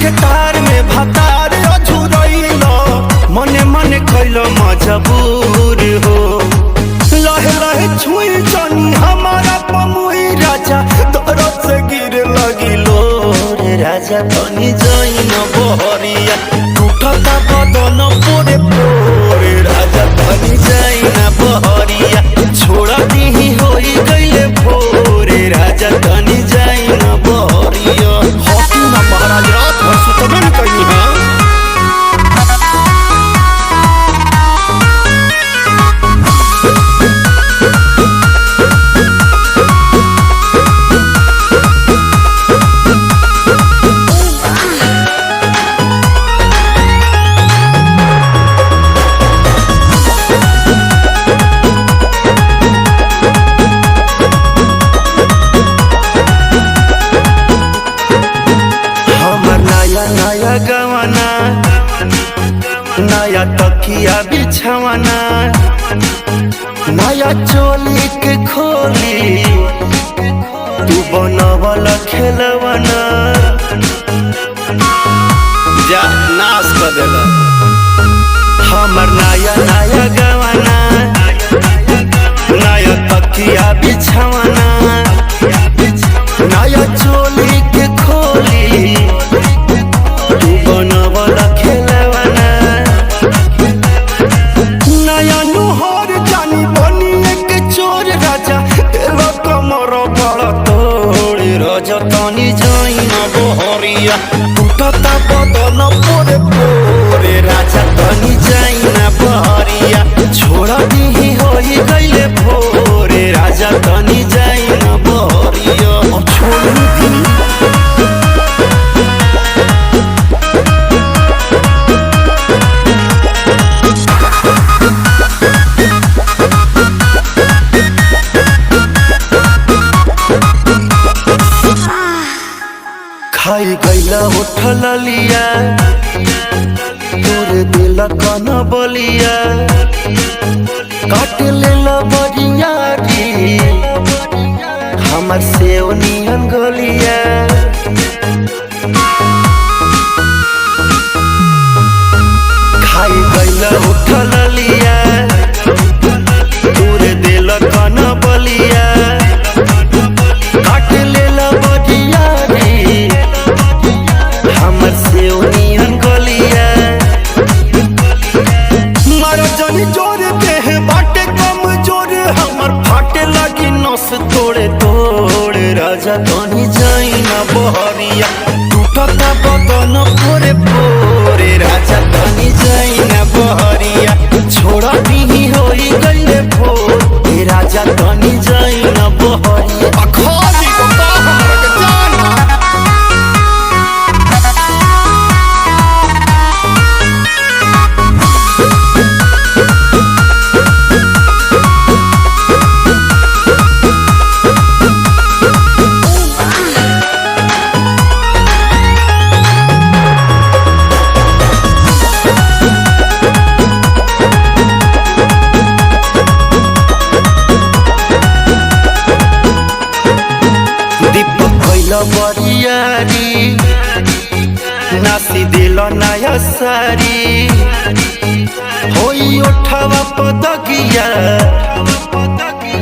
खेतार में भतार अझुरैलो मने मने कैलो मजबूर हो। लहे लहे छुई जानी हमारा पमुई राजा तोरो से गिर लगिलो रे राजा तनी जाइन बहरिया टूटता बदन पोरे पोरे राजा तनी जाइन बहरिया छोड़ा दीही होई गइले भोरे राजा तनी जाइन बहरिया। हॉकी ना महाराज रात भर सुतबे कहीं है। नया गवाना नया तकिया बिछवाना नया चोली के खोली तू बनवल खेलवाना जा नाश कर देला। हमर नया नया गवाना नया तकिया बिछवाना नया चोली के खोली बनवला खेलवाना नया नुहर जानी बनी एक चोर राजा तेरा कमर बड़ा तोड़ राजा तनी जाइन बहरिया टूटता बदन पोरे पोरे राजा तनी जाइन बहरिया छोड़ा दीही होई गइले भोरे राजा तनी जाइन बहरिया। अब छोड़ दी खाई गैला उठल लिया तोरे दिल कन बलिया काट लेला बरियारी हमर सेव नियन गलिया। खाई गैला उठल लिया तोरे दिल कन बलिया काट लेला बरियारी हमर से उनियन गलिया। मारो जनी जोर देह बाटे कम जोर हमर फाटे लगी नस तोड़े तोड़े राजा तनी जाइन बहरिया टूटता बदन पोरे पोरे राजा तनी जाइन बहरिया छोड़ा दीही होई गइले भोरे राजा तनी जाइन बहरिया। अखाली बता हमरा के जान बरियारी नासी दिल नया सारी होई उठावा पदगिया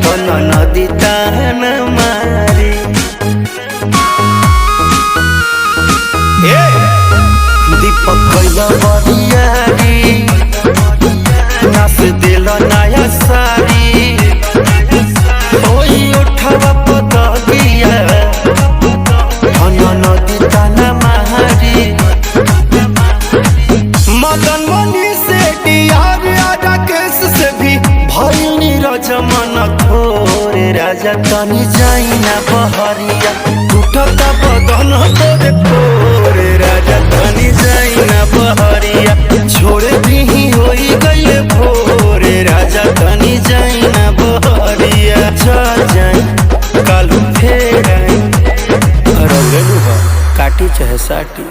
तन नदी तान मारी दीपक कैला बरियारी नास दिल नया सारी होई उठावा पदगिया नदी ताना महारी मदन मनी से डियार राकेश से भी भइल नीरज मन थोरे राजा तनी जाइन बहरिया टूटता बदन तोरे पोरे राजा तनी जाइन बहरिया छोड़े दीही होई गइले भोरे राजा तनी जाइन बहरिया। चल जाई कालू फेर काटी चाहे साटी।